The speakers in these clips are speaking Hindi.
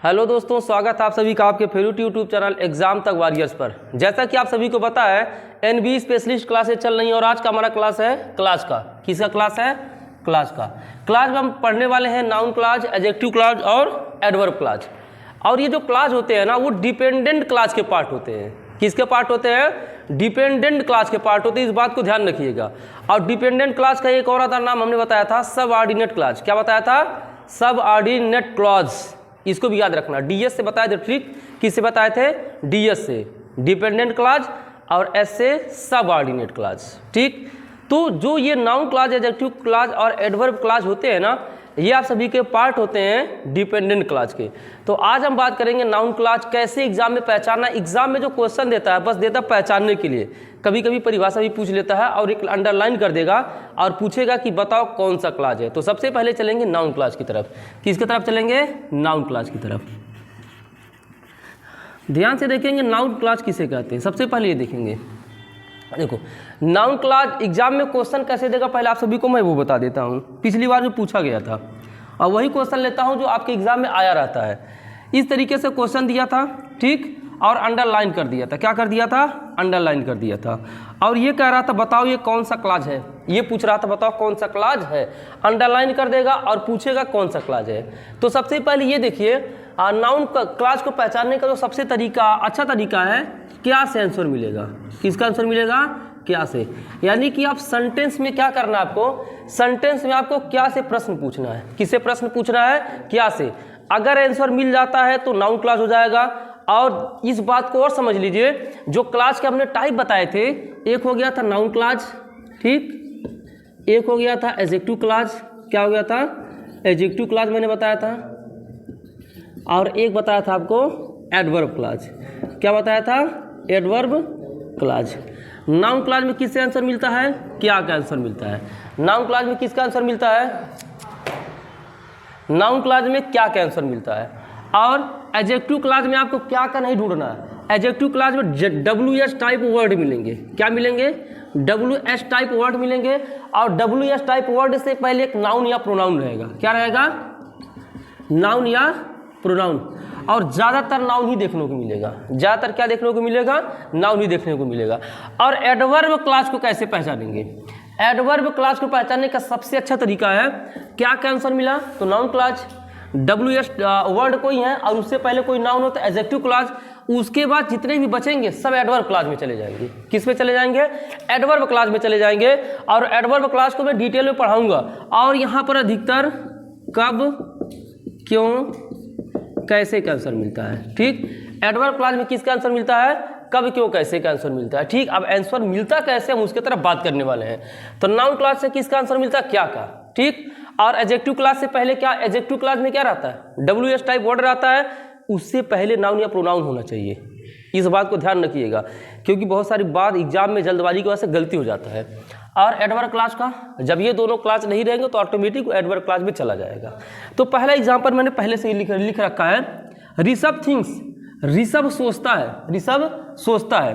हेलो दोस्तों, स्वागत है आप सभी का आपके फेवरेट यूट्यूब चैनल एग्जाम तक वॉरियर्स पर। जैसा कि आप सभी को पता है एनबी स्पेशलिस्ट क्लासेस चल रही हैं और आज का हमारा क्लास है क्लास का। किसका क्लास है? क्लास का। क्लास में हम पढ़ने वाले हैं नाउन क्लास, एडजेक्टिव क्लास और एडवर्ब क्लास। और ये जो क्लास होते हैं ना वो डिपेंडेंट क्लास के पार्ट होते हैं। किसके पार्ट होते हैं? डिपेंडेंट क्लास के पार्ट होते हैं, इस बात को ध्यान रखिएगा। और डिपेंडेंट क्लास का एक और आता नाम हमने बताया था सबऑर्डिनेट क्लास। क्या बताया था? Subordinate clause. इसको भी याद रखना। डीएस से बताए थे ट्रिक। किससे बताए थे? डीएस से डिपेंडेंट क्लॉज और एस से सबऑर्डिनेट क्लॉज। ठीक, तो जो ये नाउन क्लॉज, एडजेक्टिव क्लॉज और एडवर्ब क्लॉज होते हैं ना, ये आप सभी के पार्ट होते हैं डिपेंडेंट क्लॉज के। तो आज हम बात करेंगे नाउन क्लॉज कैसे एग्जाम में पहचानना। एग्जाम में जो क्वेश्चन देता है बस देता पहचानने के लिए। कभी कभी परिभाषा भी पूछ लेता है और एक अंडरलाइन कर देगा और पूछेगा कि बताओ कौन सा क्लॉज है। तो सबसे पहले चलेंगे नाउन क्लॉज की तरफ। किसकी तरफ चलेंगे? नाउन क्लॉज की तरफ। ध्यान से देखेंगे नाउन क्लॉज किसे कहते हैं। सबसे पहले ये देखेंगे, देखो नाउन क्लॉज एग्जाम में क्वेश्चन कैसे देगा पहले आप सभी को मैं वो बता देता हूँ। पिछली बार जो पूछा गया था और वही क्वेश्चन लेता हूँ जो आपके एग्जाम में आया रहता है। इस तरीके से क्वेश्चन दिया था, ठीक, और अंडरलाइन कर दिया था। क्या कर दिया था? अंडरलाइन कर दिया था। और ये कह रहा था बताओ ये कौन सा क्लॉज है। ये पूछ रहा था बताओ कौन सा क्लॉज है। अंडरलाइन कर देगा और पूछेगा कौन सा क्लॉज है। तो सबसे पहले ये देखिए, नाउन क्लॉज को पहचानने का जो सबसे अच्छा तरीका है, क्या से आंसर मिलेगा। किसका आंसर मिलेगा? क्या से। यानी कि आप सेंटेंस में क्या करना है आपको? सेंटेंस में आपको क्या से प्रश्न पूछना है। किससे प्रश्न पूछना है? क्या से। अगर आंसर मिल जाता है तो नाउन क्लॉज हो जाएगा। और इस बात को और समझ लीजिए, जो क्लॉज के हमने टाइप बताए थे, एक हो गया था नाउन क्लॉज, ठीक, एक हो गया था एडजेक्टिव क्लॉज। क्या हो गया था? एडजेक्टिव क्लॉज मैंने बताया था। और एक बताया था आपको एडवर्ब क्लॉज। क्या बताया था? Adverb clause. नाउन क्लॉज में किससे आंसर मिलता है? क्या का आंसर मिलता है। नाउन क्लॉज में किसका आंसर मिलता है? नाउन क्लॉज में क्या का आंसर मिलता है। और एडजेक्टिव क्लॉज में आपको क्या का नहीं ढूंढना है। एडजेक्टिव क्लॉज में WS टाइप वर्ड मिलेंगे। क्या मिलेंगे? WS टाइप वर्ड मिलेंगे। और WS टाइप वर्ड से पहले एक नाउन या प्रोनाउन रहेगा। क्या रहेगा? नाउन या प्रोनाउन। और ज़्यादातर नाउन ही देखने को मिलेगा। ज़्यादातर क्या देखने को मिलेगा? नाउन ही देखने को मिलेगा। और एडवर्ब क्लॉज को कैसे पहचानेंगे? एडवर्ब क्लॉज को पहचानने का सबसे अच्छा तरीका है, क्या का आंसर मिला तो नाउन क्लॉज, WS वर्ड कोई है और उससे पहले कोई नाउन हो तो एडजेक्टिव क्लॉज। उसके बाद जितने भी बचेंगे सब एडवर्ब क्लॉज में चले जाएंगे। किस में चले जाएंगे? एडवर्ब क्लॉज में चले जाएंगे। और एडवर्ब क्लॉज को मैं डिटेल में पढ़ाऊंगा। और यहाँ पर अधिकतर कब, क्यों, कैसे का आंसर मिलता है। ठीक, एडवर्ब क्लॉज में किसका आंसर मिलता है? कब, क्यों, कैसे का आंसर मिलता है। ठीक, अब आंसर मिलता कैसे हम उसके तरफ बात करने वाले हैं। तो नाउन क्लॉज से किसका आंसर मिलता है? क्या का। ठीक, और एडजेक्टिव क्लॉज से पहले क्या? एडजेक्टिव क्लॉज में क्या रहता है? WS टाइप वर्ड रहता है। उससे पहले नाउन या प्रोनाउन होना चाहिए। इस बात को ध्यान रखिएगा, क्योंकि बहुत सारी बात एग्जाम में जल्दबाजी की वजह से गलती हो जाता है। और एडवर्ब क्लॉज का, जब ये दोनों क्लॉज नहीं रहेंगे तो ऑटोमेटिक एडवर्ब क्लॉज में चला जाएगा। तो पहला एग्जाम्पल मैंने पहले से ही लिख रखा है। ऋषभ थिंक्स, ऋषभ सोचता है, ऋषभ सोचता है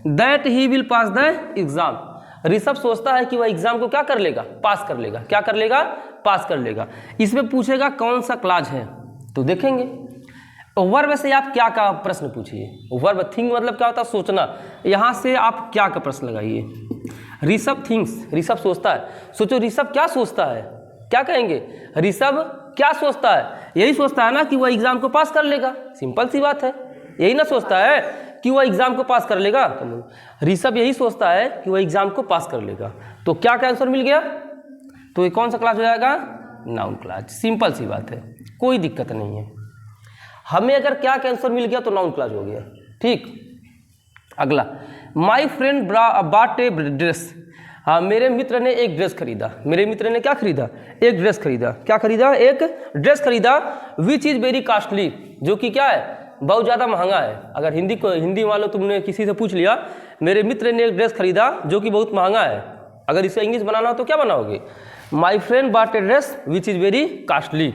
that he will pass the exam. Rishabh सोचता है कि वह एग्जाम को क्या कर लेगा? पास कर लेगा। क्या कर लेगा? पास कर लेगा। इसमें पूछेगा कौन सा क्लॉज है, तो देखेंगे। वर्ब से आप क्या का प्रश्न पूछिए। वर्ब थिंक मतलब क्या होता है? सोचना। यहाँ से आप क्या का प्रश्न लगाइए। ऋषभ थिंक्स, ऋषभ सोचता है। सोचो ऋषभ क्या सोचता है, क्या कहेंगे? ऋषभ क्या सोचता है? यही सोचता है ना कि वह एग्जाम को पास कर लेगा। सिंपल सी बात है, यही ना सोचता है कि वह एग्जाम को पास कर लेगा। तो ऋषभ यही सोचता है कि वह एग्जाम को पास कर लेगा। तो क्या का आंसर मिल गया? तो ये कौन सा क्लॉज हो जाएगा? Noun clause. सिंपल सी बात है, कोई दिक्कत नहीं है। हमें अगर क्या का आंसर मिल गया तो नाउन क्लॉज हो गया। ठीक, अगला, my friend bot a dress. हाँ, मेरे मित्र ने एक ड्रेस खरीदा। मेरे मित्र ने क्या खरीदा? एक ड्रेस खरीदा। क्या खरीदा? एक ड्रेस खरीदा। विच इज़ वेरी कॉस्टली, जो कि क्या है? बहुत ज़्यादा महंगा है। अगर हिंदी वालों तुमने किसी से पूछ लिया, मेरे मित्र ने एक ड्रेस खरीदा जो कि बहुत महंगा है, अगर इसे इंग्लिश बनाना हो तो क्या बनाओगे? My friend bot a dress which is very costly.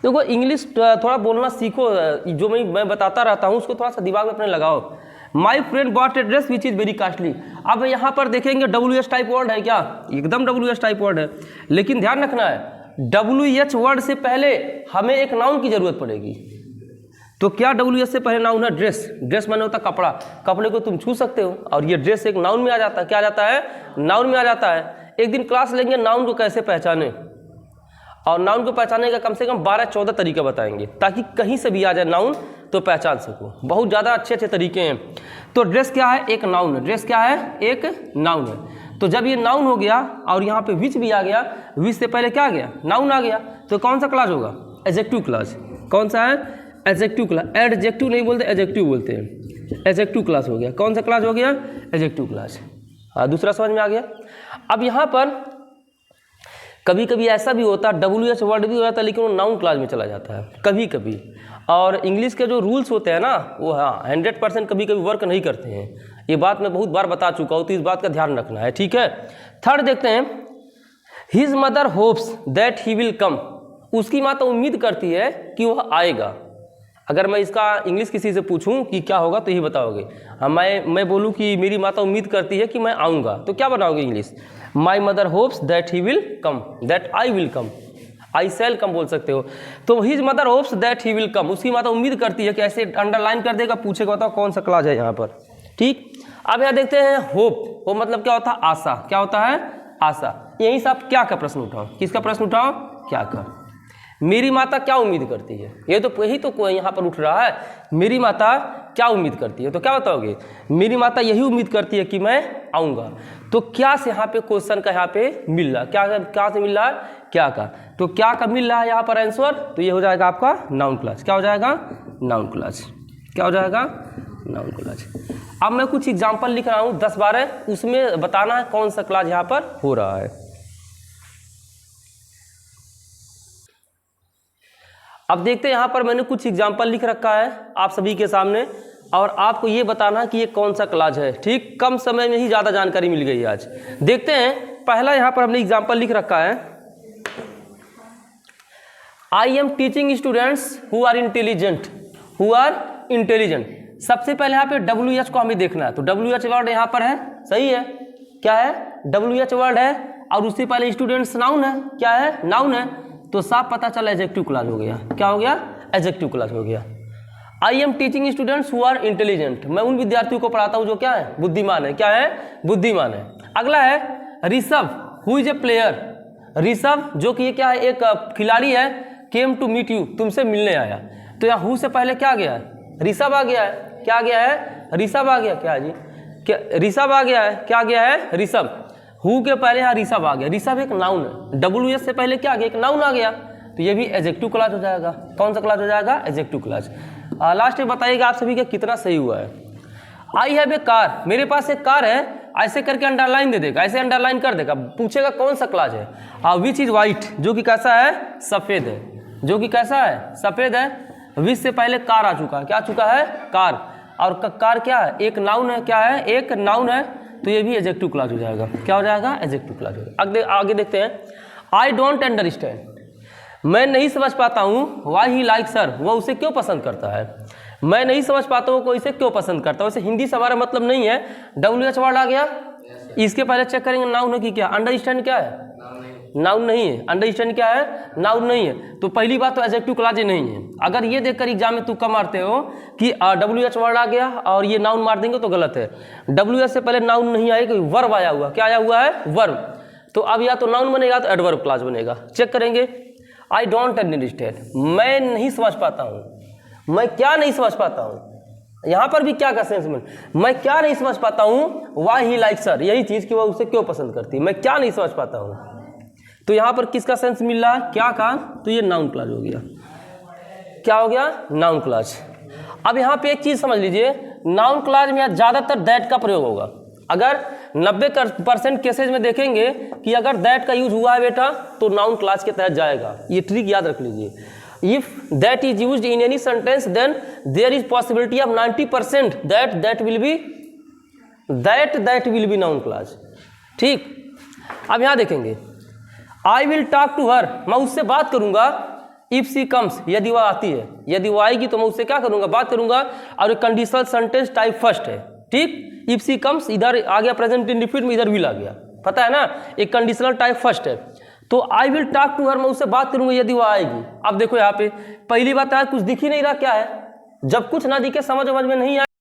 देखो इंग्लिश थोड़ा बोलना सीखो, जो मैं बताता रहता हूँ उसको थोड़ा सा दिमाग में अपने लगाओ। My friend bot a dress which is very costly. अब यहाँ पर देखेंगे WS टाइप वर्ड है क्या? एकदम WS टाइप वर्ड है। लेकिन ध्यान रखना है WH वर्ड से पहले हमें एक नाउन की जरूरत पड़ेगी। तो क्या WH से पहले नाउन है? ड्रेस। ड्रेस माने होता कपड़ा, कपड़े को तुम छू सकते हो, और ये ड्रेस एक नाउन में आ जाता है। क्या आ जाता है? नाउन में आ जाता है। एक दिन क्लास लेंगे नाउन को कैसे पहचाने, और नाउन को पहचानने का कम से कम 12-14 तरीके बताएंगे, ताकि कहीं से भी आ जाए नाउन तो पहचान सको। बहुत ज़्यादा अच्छे अच्छे तरीके हैं। तो ड्रेस क्या है? एक नाउन है। ड्रेस क्या है? एक नाउन है। तो जब ये नाउन हो गया और यहाँ पे विच भी आ गया, विच से पहले क्या आ गया? नाउन आ गया, तो कौन सा क्लास होगा? Adjective class. कौन सा है? Adjective class. एडजेक्टिव नहीं बोलते, एडजेक्टिव बोलते हैं। एडजेक्टिव क्लास हो गया। कौन सा क्लास हो गया? Adjective class. दूसरा समझ में आ गया। अब यहाँ पर कभी कभी ऐसा भी होता है WH वर्ड भी हो जाता है, लेकिन वो नाउन क्लास में चला जाता है कभी कभी। और इंग्लिश के जो रूल्स होते हैं ना, वो हाँ 100% कभी कभी वर्क नहीं करते हैं। ये बात मैं बहुत बार बता चुका हूँ, तो इस बात का ध्यान रखना है, ठीक है। थर्ड देखते हैं, his mother hopes that he will come. उसकी माता उम्मीद करती है कि वह आएगा। अगर मैं इसका इंग्लिश किसी से पूछूं कि क्या होगा तो यही बताओगे। हाँ, मैं बोलूं कि मेरी माता उम्मीद करती है कि मैं आऊँगा, तो क्या बनाओगे English? My mother hopes that he will come, that I will come, I shall come बोल सकते हो। तो his mother hopes that he will come, उसकी माता उम्मीद करती है कि, ऐसे अंडरलाइन कर देगा, पूछेगा बताओ कौन सा क्लास है यहाँ पर, ठीक। अब यहाँ देखते हैं होप। होप मतलब क्या होता है? आशा। क्या होता है? आशा। यहीं से आप क्या का प्रश्न उठाओ? किसका प्रश्न उठाओ? क्या का। मेरी माता क्या उम्मीद करती है? ये तो यही तो यहाँ पर उठ रहा है। मेरी माता क्या उम्मीद करती है, तो क्या बताओगे? मेरी माता यही उम्मीद करती है कि मैं आऊँगा। तो क्या से यहाँ पे क्वेश्चन का यहाँ पे मिल रहा, क्या से मिल रहा है? क्या का। तो क्या का मिल रहा है यहाँ पर आंसर, तो ये हो जाएगा आपका नाउन क्लास। क्या हो जाएगा? Noun class. क्या हो जाएगा? Noun class. अब मैं कुछ एग्जाम्पल लिख रहा हूँ 10-12, उसमें बताना है कौन सा क्लास यहाँ पर हो रहा है। अब देखते हैं, यहाँ पर मैंने कुछ एग्जाम्पल लिख रखा है आप सभी के सामने, और आपको ये बताना कि ये कौन सा क्लास है, ठीक। कम समय में ही ज़्यादा जानकारी मिल गई आज। देखते हैं, पहला यहाँ पर हमने एग्जाम्पल लिख रखा है, I am teaching students who are intelligent. Who are intelligent. सबसे पहले यहाँ पे WH को हमें देखना है, तो WH वर्ड यहाँ पर है, सही है। क्या है? WH वर्ड है, और उससे पहले स्टूडेंट्स नाउन है। क्या है? नाउन है। तो साफ पता चला एडजेक्टिव क्लास हो गया। क्या हो गया? एडजेक्टिव क्लास हो गया। I am teaching students who are intelligent. मैं उन विद्यार्थियों को पढ़ाता हूँ जो क्या है? बुद्धिमान है। क्या है? बुद्धिमान है। अगला है Rishabh who is a player. Rishabh जो कि ये क्या है? एक खिलाड़ी है। केम टू मीट यू, तुमसे मिलने आया। तो यहाँ हु से पहले क्या आ गया है? ऋषभ आ गया है। क्या आ गया है? ऋषभ आ गया। क्या जी? क्या ऋषभ आ गया है? क्या आ गया है? ऋषभ। हु के पहले यहाँ ऋषभ आ गया। ऋषभ एक नाउन है। WH से पहले क्या आ गया? एक नाउन आ गया, तो ये भी एडजेक्टिव क्लास हो जाएगा। कौन सा क्लास हो जाएगा? Adjective class. लास्ट में बताइएगा आप सभी का कितना सही हुआ है। आई हैव ए कार, मेरे पास एक कार है, ऐसे करके अंडरलाइन दे देगा, ऐसे अंडरलाइन कर देगा, पूछेगा कौन सा क्लास है। विच इज वाइट, जो कि कैसा है? सफेद है। जो कि कैसा है? सफेद है। विच से पहले कार आ चुका है। क्या आ चुका है? कार। और कार क्या है? एक नाउन है। क्या है? एक नाउन है, तो ये भी एडजेक्टिव क्लास हो जाएगा। क्या हो जाएगा? एडजेक्टिव क्लास हो जाएगा। आगे देखते हैं, आई डोंट अंडरस्टैंड, मैं नहीं समझ पाता हूँ। वाई ही लाइक सर, वह उसे क्यों पसंद करता है। मैं नहीं समझ पाता हूँ कोई इसे क्यों पसंद करता है। वैसे हिंदी से हमारा मतलब नहीं है। WH वर्ड आ गया, इसके पहले चेक करेंगे नाउन है कि क्या। अंडरस्टैंड क्या है? नाउन नहीं है। अंडरस्टैंड क्या है? नाउन नहीं है। तो पहली बात तो एडजेक्टिव क्लास ही नहीं है। अगर ये देखकर एग्जाम में तुक्का मारते हो कि WH वर्ड आ गया और ये नाउन मार देंगे तो गलत है। WH से पहले नाउन नहीं आया, कोई वर्ब आया हुआ। क्या आया हुआ है? वर्ब। तो अब या तो नाउन बनेगा तो एडवर्ब क्लास बनेगा। चेक करेंगे, आई डोंट अंडरस्टैंड, मैं नहीं समझ पाता हूँ। मैं क्या नहीं समझ पाता हूँ? यहाँ पर भी क्या का सेंस में, मैं क्या नहीं समझ पाता हूँ। वाई ही लाइक सर, यही चीज़ कि वह उसे क्यों पसंद करती है। मैं क्या नहीं समझ पाता हूँ। तो यहाँ पर किसका सेंस मिल रहा है? क्या का। तो ये नाउन क्लास हो गया। क्या हो गया? Noun class. अब यहाँ पे एक चीज़ समझ लीजिए, नाउन क्लास में ज़्यादातर दैट का प्रयोग होगा। अगर 90% केसेज में देखेंगे कि अगर दैट का यूज हुआ है बेटा तो नाउन क्लास के तहत जाएगा। ये ट्रिक याद रख लीजिए। If that is used in any sentence then there is possibility of 90% that will be noun class. ठीक। अब यहाँ देखेंगे, I will talk to her, मैं उससे बात करूंगा। इफ सी कम्स, यदि वह आती है, यदि वो आएगी तो मैं उससे क्या करूंगा? बात करूंगा। और एक कंडीशनल सेंटेंस टाइप फर्स्ट है। ठीक। इफ सी कम्स इधर आ गया, प्रेजेंट इंडेफिनिट में इधर विल आ गया, पता है ना। एक कंडीशनल टाइप फर्स्ट है। तो I will talk to her, मैं उससे बात करूंगा यदि वो आएगी। अब देखो यहाँ पे पहली बात है, कुछ दिख ही नहीं रहा। क्या है? जब कुछ ना दिखे, समझ में नहीं आए